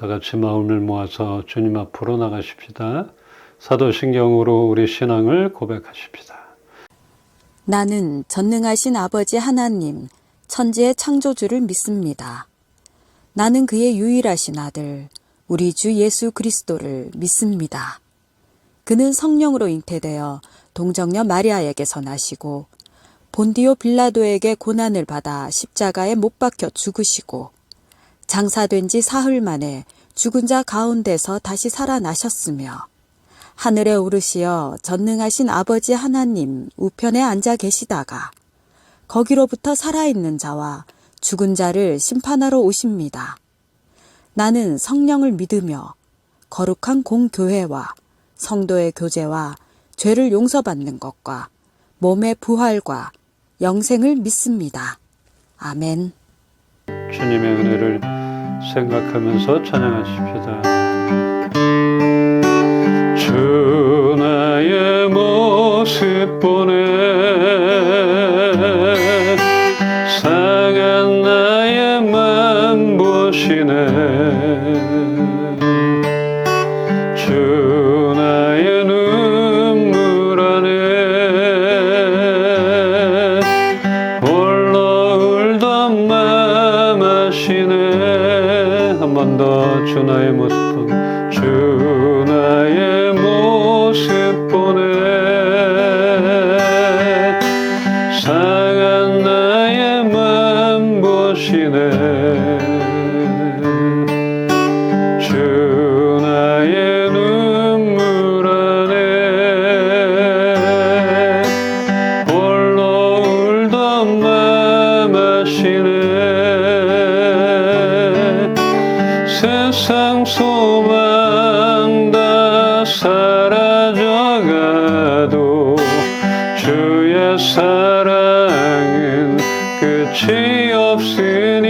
다 같이 마음을 모아서 주님 앞으로 나가십시다. 사도신경으로 우리 신앙을 고백하십시다. 나는 전능하신 아버지 하나님, 천지의 창조주를 믿습니다. 나는 그의 유일하신 아들, 우리 주 예수 그리스도를 믿습니다. 그는 성령으로 잉태되어 동정녀 마리아에게서 나시고 본디오 빌라도에게 고난을 받아 십자가에 못 박혀 죽으시고 장사된 지 사흘 만에 죽은 자 가운데서 다시 살아나셨으며 하늘에 오르시어 전능하신 아버지 하나님 우편에 앉아 계시다가 거기로부터 살아있는 자와 죽은 자를 심판하러 오십니다. 나는 성령을 믿으며 거룩한 공교회와 성도의 교제와 죄를 용서받는 것과 몸의 부활과 영생을 믿습니다. 아멘. 주님의 은혜를 생각하면서 찬양하십시다. 주 나의 모습 보네 상한 나의 맘 보시네 주 나의 눈물 안에 홀로 울던 맘 아시네 한 번 더 주 나의 모습 보네 주 나의 모습 보네 상한 나의 맘 보시네 주 나의 눈물 안에 홀로 울던 맘 아시네 세상 소망 다 사라져가도 주의 사랑은 끝이 없으니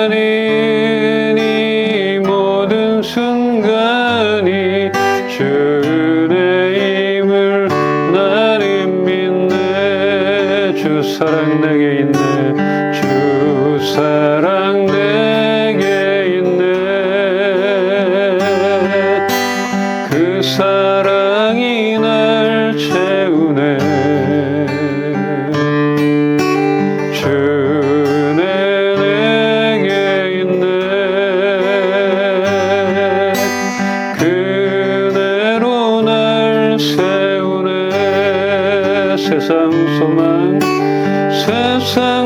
살아가는 이 모든 순간이 주의 힘을 나는 믿네 주 사랑 내게 있네 주 사랑 내게 있네 그 사랑이 날 채우네 주네 내게 있네 그대로 날 세우네 세상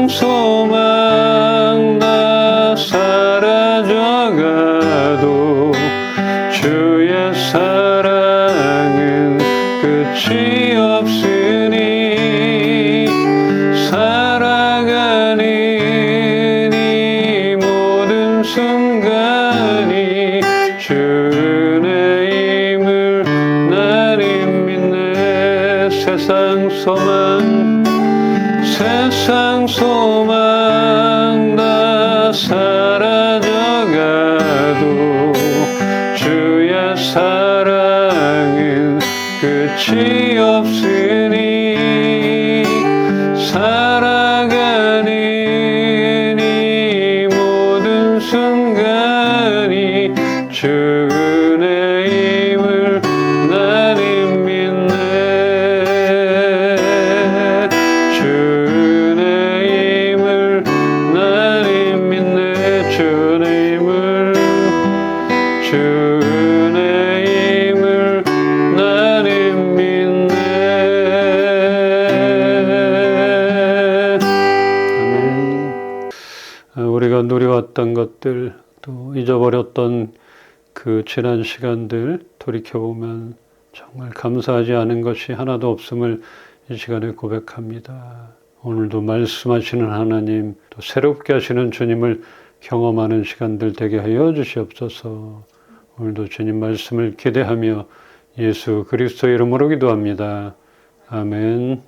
소망 다 사라져가도 주의 사랑은 끝이 없으니 살아가는 이 모든 순간이 주의 힘을 나는 믿네 세상 소망 다 사라져가도 주의 사랑은 끝이 없으니 살아가는 이 모든 순간이 주의 힘을 나는 믿네 주의 힘을 나는 믿네 주의 힘을 나는 믿네 아멘. 우리가 누려왔던 것들 또 잊어버렸던 그 지난 시간들 돌이켜보면 정말 감사하지 않은 것이 하나도 없음을 이 시간에 고백합니다. 오늘도 말씀하시는 하나님, 또 새롭게 하시는 주님을 경험하는 시간들 되게 하여 주시옵소서. 오늘도 주님 말씀을 기대하며 예수 그리스도 이름으로 기도합니다. 아멘.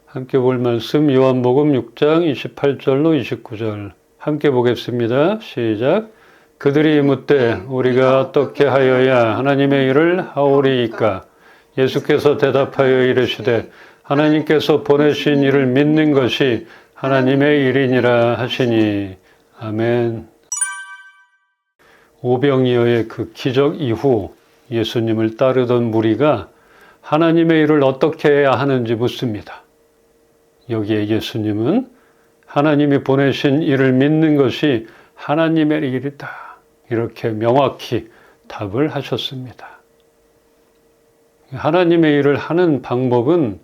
함께 볼 말씀 요한복음 6장 28절로 29절 함께 보겠습니다. 시작. 그들이 묻되 우리가 어떻게 하여야 하나님의 일을 하오리이까? 예수께서 대답하여 이르시되 하나님께서 보내신 이를 믿는 것이 하나님의 일이니라 하시니. 아멘. 오병이어의 그 기적 이후 예수님을 따르던 무리가 하나님의 일을 어떻게 해야 하는지 묻습니다. 여기에 예수님은 하나님이 보내신 일을 믿는 것이 하나님의 일이다, 이렇게 명확히 답을 하셨습니다. 하나님의 일을 하는 방법은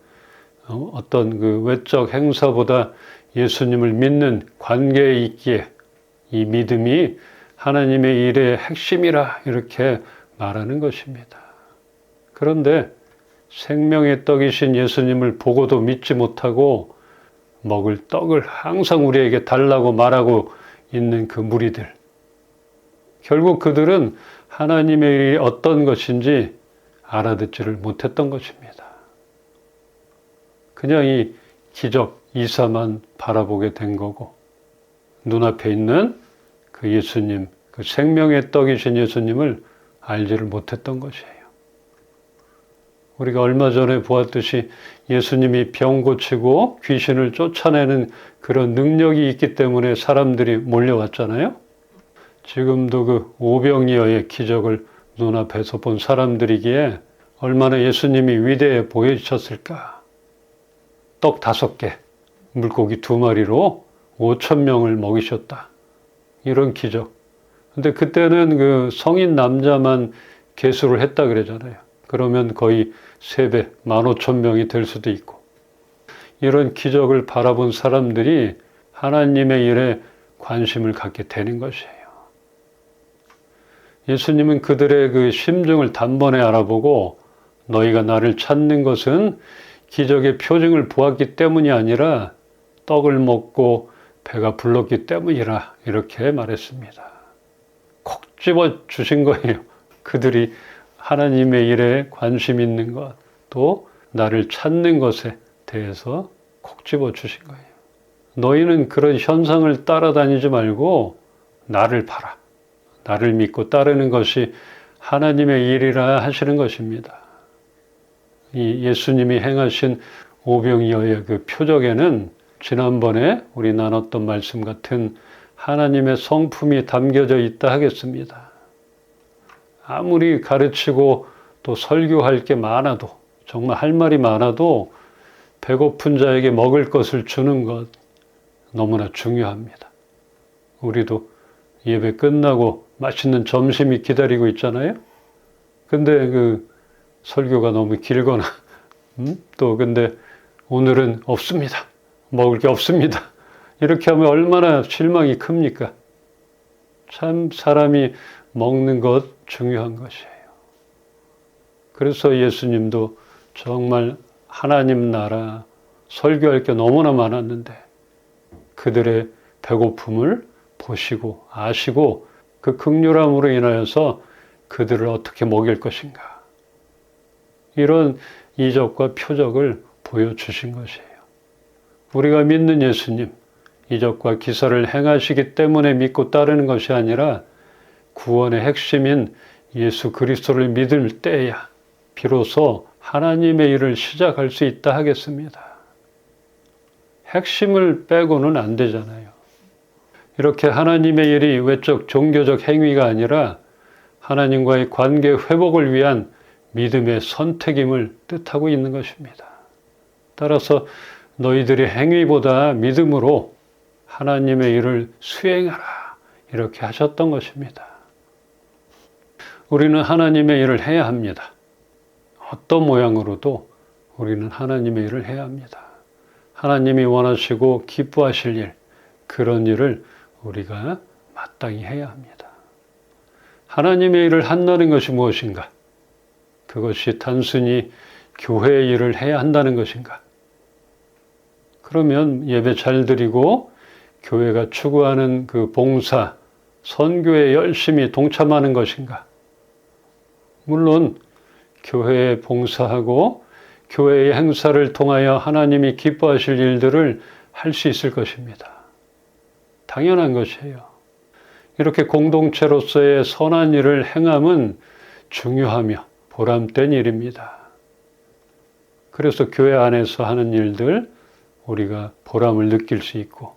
어떤 그 외적 행사보다 예수님을 믿는 관계에 있기에 이 믿음이 하나님의 일의 핵심이라 이렇게 말하는 것입니다. 그런데 생명의 떡이신 예수님을 보고도 믿지 못하고 먹을 떡을 항상 우리에게 달라고 말하고 있는 그 무리들. 결국 그들은 하나님의 일이 어떤 것인지 알아듣지를 못했던 것입니다. 그냥 이 기적, 이사만 바라보게 된 거고, 눈앞에 있는 그 예수님, 그 생명의 떡이신 예수님을 알지를 못했던 것이에요. 우리가 얼마 전에 보았듯이 예수님이 병 고치고 귀신을 쫓아내는 그런 능력이 있기 때문에 사람들이 몰려왔잖아요. 지금도 그 오병이어의 기적을 눈앞에서 본 사람들이기에 얼마나 예수님이 위대해 보이셨을까. 떡 5개, 물고기 2마리로 5,000명을 먹이셨다. 이런 기적. 근데 그때는 그 성인 남자만 계수를 했다 그러잖아요. 그러면 거의 3배, 15,000명이 될 수도 있고. 이런 기적을 바라본 사람들이 하나님의 일에 관심을 갖게 되는 것이에요. 예수님은 그들의 그 심중을 단번에 알아보고 너희가 나를 찾는 것은 기적의 표징을 보았기 때문이 아니라 떡을 먹고 배가 불렀기 때문이라 이렇게 말했습니다. 콕 집어 주신 거예요. 그들이 하나님의 일에 관심 있는 것, 또 나를 찾는 것에 대해서 콕 집어 주신 거예요. 너희는 그런 현상을 따라다니지 말고 나를 봐라. 나를 믿고 따르는 것이 하나님의 일이라 하시는 것입니다. 이 예수님이 행하신 오병이어의 그 표적에는 지난번에 우리 나눴던 말씀 같은 하나님의 성품이 담겨져 있다 하겠습니다. 아무리 가르치고 또 설교할 게 많아도, 정말 할 말이 많아도 배고픈 자에게 먹을 것을 주는 것 너무나 중요합니다. 우리도 예배 끝나고 맛있는 점심이 기다리고 있잖아요. 근데 그 설교가 너무 길거나 또 근데 오늘은 없습니다. 먹을 게 없습니다. 이렇게 하면 얼마나 실망이 큽니까? 참 사람이 먹는 것 중요한 것이에요. 그래서 예수님도 정말 하나님 나라 설교할 게 너무나 많았는데 그들의 배고픔을 보시고 아시고 그 긍휼함으로 인하여서 그들을 어떻게 먹일 것인가. 이런 이적과 표적을 보여주신 것이에요. 우리가 믿는 예수님, 이적과 기사를 행하시기 때문에 믿고 따르는 것이 아니라 구원의 핵심인 예수 그리스도를 믿을 때야 비로소 하나님의 일을 시작할 수 있다 하겠습니다. 핵심을 빼고는 안 되잖아요. 이렇게 하나님의 일이 외적 종교적 행위가 아니라 하나님과의 관계 회복을 위한 믿음의 선택임을 뜻하고 있는 것입니다. 따라서 너희들의 행위보다 믿음으로 하나님의 일을 수행하라 이렇게 하셨던 것입니다. 우리는 하나님의 일을 해야 합니다. 어떤 모양으로도 우리는 하나님의 일을 해야 합니다. 하나님이 원하시고 기뻐하실 일, 그런 일을 우리가 마땅히 해야 합니다. 하나님의 일을 한다는 것이 무엇인가? 그것이 단순히 교회의 일을 해야 한다는 것인가? 그러면 예배 잘 드리고 교회가 추구하는 그 봉사, 선교에 열심히 동참하는 것인가? 물론 교회에 봉사하고 교회의 행사를 통하여 하나님이 기뻐하실 일들을 할 수 있을 것입니다. 당연한 것이에요. 이렇게 공동체로서의 선한 일을 행함은 중요하며 보람된 일입니다. 그래서 교회 안에서 하는 일들, 우리가 보람을 느낄 수 있고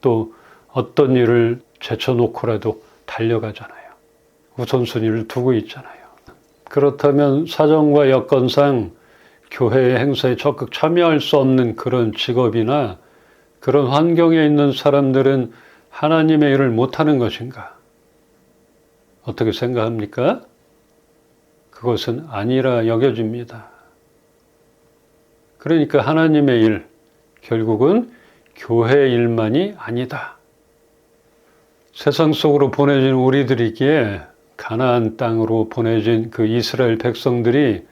또 어떤 일을 제쳐놓고라도 달려가잖아요. 우선순위를 두고 있잖아요. 그렇다면 사정과 여건상 교회의 행사에 적극 참여할 수 없는 그런 직업이나 그런 환경에 있는 사람들은 하나님의 일을 못하는 것인가? 어떻게 생각합니까? 그것은 아니라 여겨집니다. 그러니까 하나님의 일, 결국은 교회 일만이 아니다. 세상 속으로 보내진 우리들이기에 가나안 땅으로 보내진 그 이스라엘 백성들이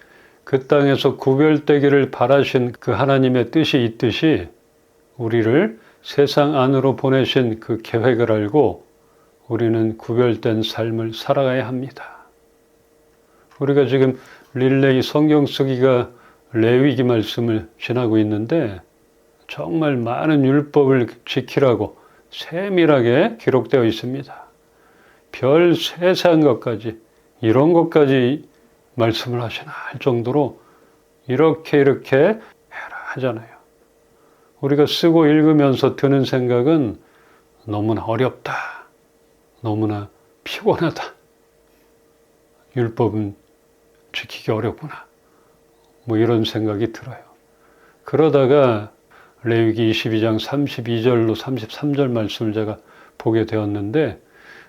그 땅에서 구별되기를 바라신 그 하나님의 뜻이 있듯이 우리를 세상 안으로 보내신 그 계획을 알고 우리는 구별된 삶을 살아가야 합니다. 우리가 지금 릴레이 성경 쓰기가 레위기 말씀을 지나고 있는데 정말 많은 율법을 지키라고 세밀하게 기록되어 있습니다. 별 세세한 것까지 이런 것까지 말씀을 하시나 할 정도로 이렇게 해라 하잖아요. 우리가 쓰고 읽으면서 드는 생각은 너무나 어렵다. 너무나 피곤하다. 율법은 지키기 어렵구나. 뭐 이런 생각이 들어요. 그러다가 레위기 22장 32절로 33절 말씀을 제가 보게 되었는데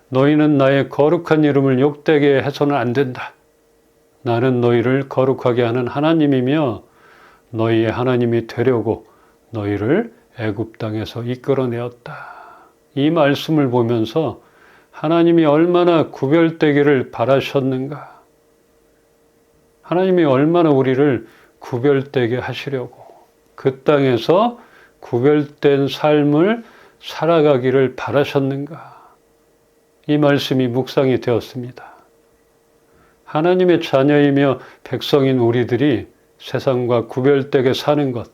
너희는 나의 거룩한 이름을 욕되게 해서는 안 된다. 나는 너희를 거룩하게 하는 하나님이며 너희의 하나님이 되려고 너희를 애굽 땅에서 이끌어내었다. 이 말씀을 보면서 하나님이 얼마나 구별되기를 바라셨는가. 하나님이 얼마나 우리를 구별되게 하시려고 그 땅에서 구별된 삶을 살아가기를 바라셨는가. 이 말씀이 묵상이 되었습니다. 하나님의 자녀이며 백성인 우리들이 세상과 구별되게 사는 것,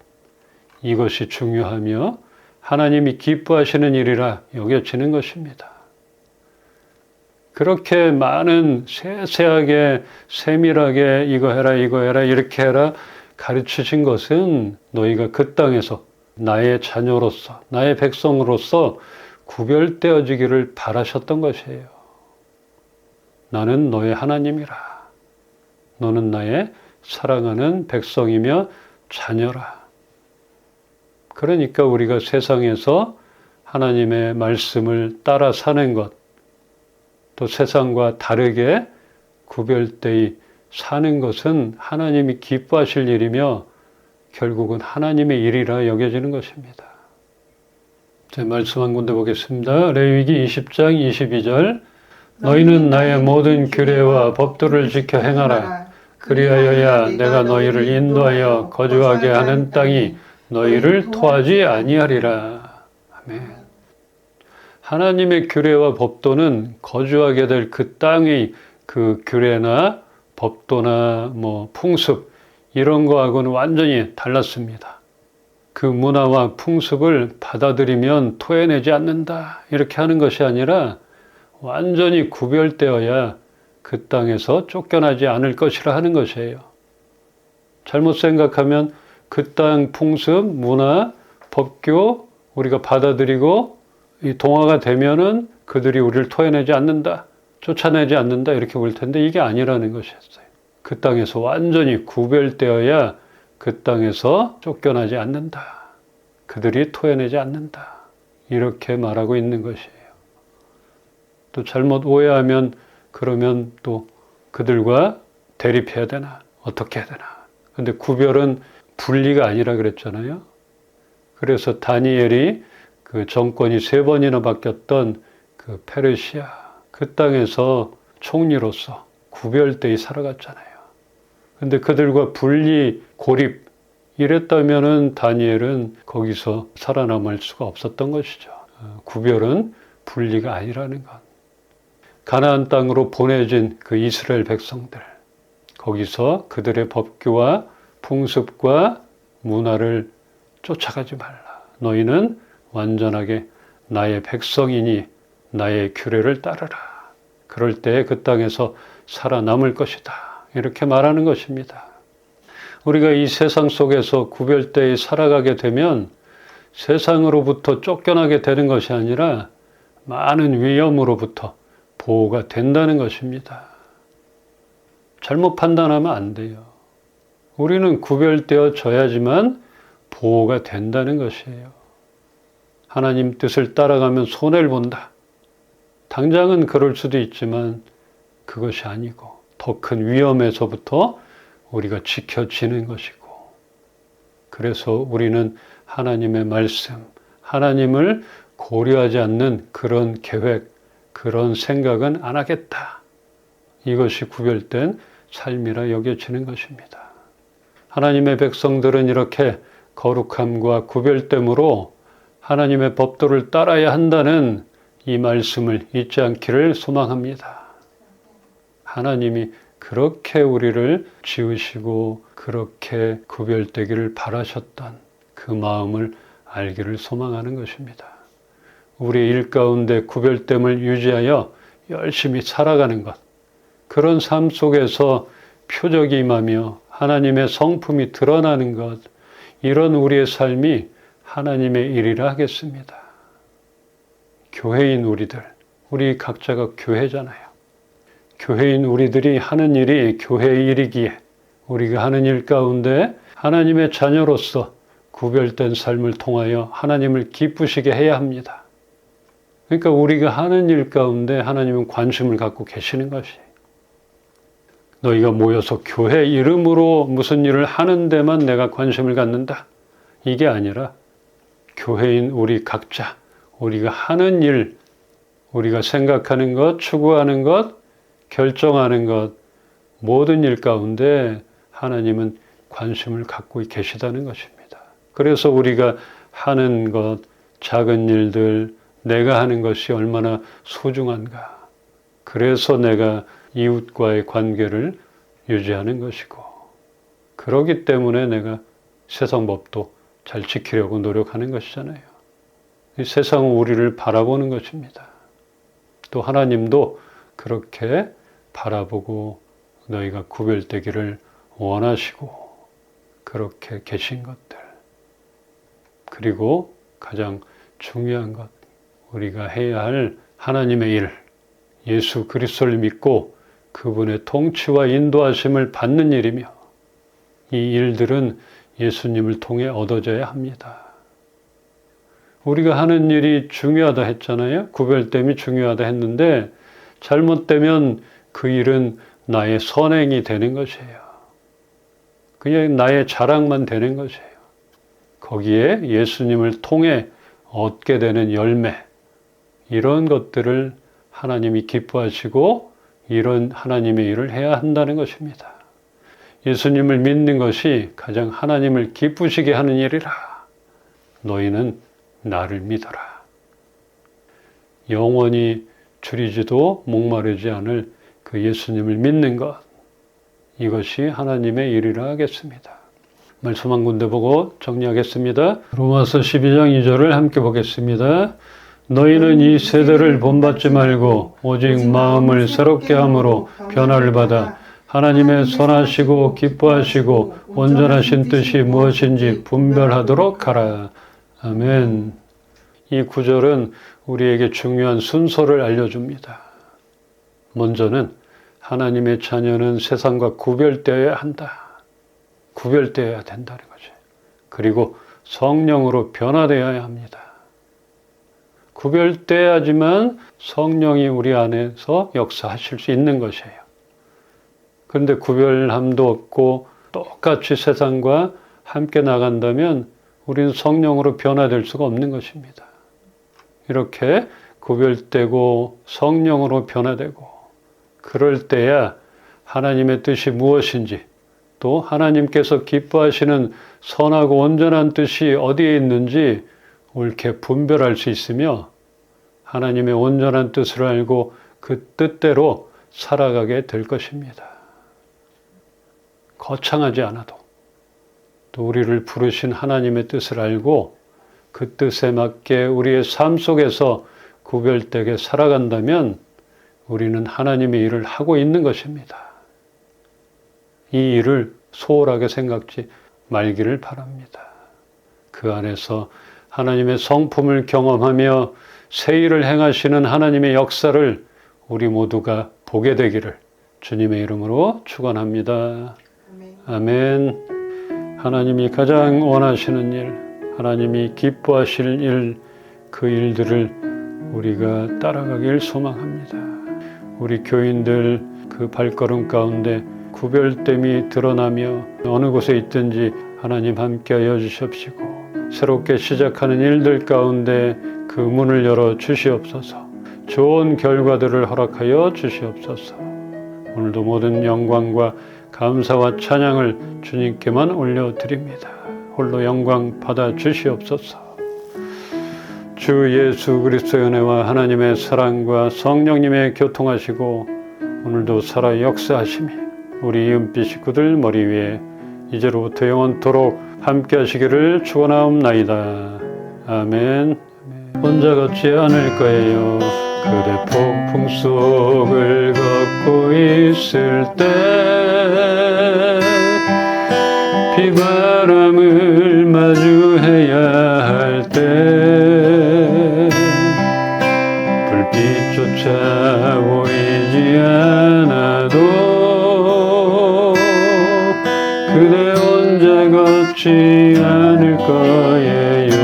이것이 중요하며 하나님이 기뻐하시는 일이라 여겨지는 것입니다. 그렇게 많은 세세하게 세밀하게 이거 해라 이렇게 해라 가르치신 것은 너희가 그 땅에서 나의 자녀로서 나의 백성으로서 구별되어지기를 바라셨던 것이에요. 나는 너의 하나님이라. 너는 나의 사랑하는 백성이며 자녀라. 그러니까 우리가 세상에서 하나님의 말씀을 따라 사는 것, 또 세상과 다르게 구별되이 사는 것은 하나님이 기뻐하실 일이며 결국은 하나님의 일이라 여겨지는 것입니다. 제 말씀 한 군데 보겠습니다. 레위기 20장 22절 너희는 나의 모든 규례와 법도를 지켜 행하라. 그리하여야 내가 너희를 인도하여 거주하게 하는 땅이 너희를 토하지 아니하리라. 아멘. 하나님의 규례와 법도는 거주하게 될 그 땅의 그 규례나 법도나 뭐 풍습 이런 거하고는 완전히 달랐습니다. 그 문화와 풍습을 받아들이면 토해내지 않는다 이렇게 하는 것이 아니라 완전히 구별되어야 그 땅에서 쫓겨나지 않을 것이라 하는 것이에요. 잘못 생각하면 그 땅 풍습, 문화, 법규 우리가 받아들이고 이 동화가 되면은 그들이 우리를 토해내지 않는다, 쫓아내지 않는다 이렇게 볼 텐데 이게 아니라는 것이었어요. 그 땅에서 완전히 구별되어야 그 땅에서 쫓겨나지 않는다. 그들이 토해내지 않는다. 이렇게 말하고 있는 것이에요. 또 잘못 오해하면 그러면 또 그들과 대립해야 되나? 어떻게 해야 되나? 근데 구별은 분리가 아니라 그랬잖아요. 그래서 다니엘이 그 정권이 3번이나 바뀌었던 그 페르시아, 그 땅에서 총리로서 구별되이 살아갔잖아요. 근데 그들과 분리, 고립, 이랬다면은 다니엘은 거기서 살아남을 수가 없었던 것이죠. 구별은 분리가 아니라는 것. 가나안 땅으로 보내진 그 이스라엘 백성들, 거기서 그들의 법규와 풍습과 문화를 쫓아가지 말라. 너희는 완전하게 나의 백성이니 나의 규례를 따르라. 그럴 때 그 땅에서 살아남을 것이다. 이렇게 말하는 것입니다. 우리가 이 세상 속에서 구별되이 살아가게 되면 세상으로부터 쫓겨나게 되는 것이 아니라 많은 위험으로부터 보호가 된다는 것입니다. 잘못 판단하면 안 돼요. 우리는 구별되어져야지만 보호가 된다는 것이에요. 하나님 뜻을 따라가면 손해를 본다. 당장은 그럴 수도 있지만 그것이 아니고 더 큰 위험에서부터 우리가 지켜지는 것이고, 그래서 우리는 하나님의 말씀, 하나님을 고려하지 않는 그런 계획, 그런 생각은 안 하겠다. 이것이 구별된 삶이라 여겨지는 것입니다. 하나님의 백성들은 이렇게 거룩함과 구별됨으로 하나님의 법도를 따라야 한다는 이 말씀을 잊지 않기를 소망합니다. 하나님이 그렇게 우리를 지으시고 그렇게 구별되기를 바라셨던 그 마음을 알기를 소망하는 것입니다. 우리의 일 가운데 구별됨을 유지하여 열심히 살아가는 것, 그런 삶 속에서 표적이 임하며 하나님의 성품이 드러나는 것, 이런 우리의 삶이 하나님의 일이라 하겠습니다. 교회인 우리 각자가 교회잖아요. 교회인 우리들이 하는 일이 교회의 일이기에 우리가 하는 일 가운데 하나님의 자녀로서 구별된 삶을 통하여 하나님을 기쁘시게 해야 합니다. 그러니까 우리가 하는 일 가운데 하나님은 관심을 갖고 계시는 것이에요. 너희가 모여서 교회 이름으로 무슨 일을 하는 데만 내가 관심을 갖는다. 이게 아니라 교회인 우리 각자, 우리가 하는 일, 우리가 생각하는 것, 추구하는 것, 결정하는 것, 모든 일 가운데 하나님은 관심을 갖고 계시다는 것입니다. 그래서 우리가 하는 것, 작은 일들, 내가 하는 것이 얼마나 소중한가. 그래서 내가 이웃과의 관계를 유지하는 것이고, 그러기 때문에 내가 세상 법도 잘 지키려고 노력하는 것이잖아요. 이 세상은 우리를 바라보는 것입니다. 또 하나님도 그렇게 바라보고 너희가 구별되기를 원하시고 그렇게 계신 것들, 그리고 가장 중요한 것, 우리가 해야 할 하나님의 일, 예수 그리스도를 믿고 그분의 통치와 인도하심을 받는 일이며, 이 일들은 예수님을 통해 얻어져야 합니다. 우리가 하는 일이 중요하다 했잖아요. 구별됨이 중요하다 했는데 잘못되면 그 일은 나의 선행이 되는 것이에요. 그냥 나의 자랑만 되는 것이에요. 거기에 예수님을 통해 얻게 되는 열매, 이런 것들을 하나님이 기뻐하시고 이런 하나님의 일을 해야 한다는 것입니다. 예수님을 믿는 것이 가장 하나님을 기쁘시게 하는 일이라. 너희는 나를 믿어라. 영원히 줄이지도 목마르지 않을 그 예수님을 믿는 것, 이것이 하나님의 일이라 하겠습니다. 말씀 한 군데 보고 정리하겠습니다. 로마서 12장 2절을 함께 보겠습니다. 너희는 이 세대를 본받지 말고 오직 마음을 새롭게 함으로 변화를 받아 하나님의 선하시고 기뻐하시고 온전하신 뜻이 무엇인지 분별하도록 하라. 아멘. 이 구절은 우리에게 중요한 순서를 알려줍니다. 먼저는 하나님의 자녀는 세상과 구별되어야 한다. 구별되어야 된다는 거죠. 그리고 성령으로 변화되어야 합니다. 구별돼야지만 성령이 우리 안에서 역사하실 수 있는 것이에요. 그런데 구별함도 없고 똑같이 세상과 함께 나간다면 우리는 성령으로 변화될 수가 없는 것입니다. 이렇게 구별되고 성령으로 변화되고, 그럴 때야 하나님의 뜻이 무엇인지, 또 하나님께서 기뻐하시는 선하고 온전한 뜻이 어디에 있는지 옳게 분별할 수 있으며, 하나님의 온전한 뜻을 알고 그 뜻대로 살아가게 될 것입니다. 거창하지 않아도 또 우리를 부르신 하나님의 뜻을 알고 그 뜻에 맞게 우리의 삶 속에서 구별되게 살아간다면 우리는 하나님의 일을 하고 있는 것입니다. 이 일을 소홀하게 생각지 말기를 바랍니다. 그 안에서 하나님의 성품을 경험하며 새 일을 행하시는 하나님의 역사를 우리 모두가 보게 되기를 주님의 이름으로 축원합니다. 아멘. 하나님이 가장 원하시는 일, 하나님이 기뻐하실 일, 그 일들을 우리가 따라가길 소망합니다. 우리 교인들 그 발걸음 가운데 구별됨이 드러나며 어느 곳에 있든지 하나님 함께하여 주시옵시고 새롭게 시작하는 일들 가운데 그 문을 열어 주시옵소서. 좋은 결과들을 허락하여 주시옵소서. 오늘도 모든 영광과 감사와 찬양을 주님께만 올려드립니다. 홀로 영광 받아 주시옵소서. 주 예수 그리스도의 은혜와 하나님의 사랑과 성령님의 교통하시고 오늘도 살아 역사하심이 우리 이은빛 식구들 머리 위에 이제로부터 영원토록 함께 하시기를 축원하옵나이다. 아멘. 혼자 걷지 않을 거예요. 그대 폭풍 속을 걷고 있을 때 비바람을 마주해야 할 때 불빛조차 보이지 않아도 그대 혼자 걷지 않을 거예요.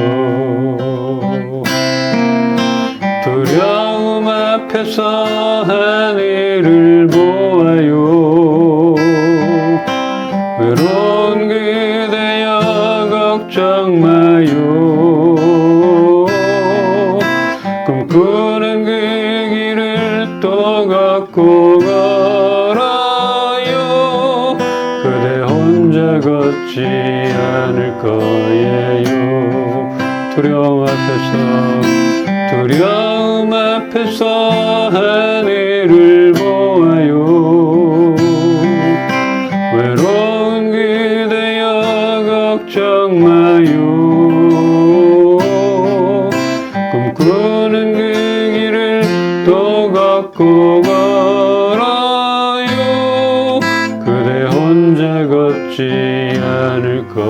두려움 앞에서 하늘을 보아요. 외로운 그대여 걱정 마요. 꿈꾸는 그 길을 또 걷고 걸어요. 그대 혼자 걷지 않을 거예요. 두려움 앞에서 하늘을 보아요. 외로운 그대여 걱정 마요. 꿈꾸는 그 길을 또 걷고 걸어요. 그대 혼자 걷지 않을 거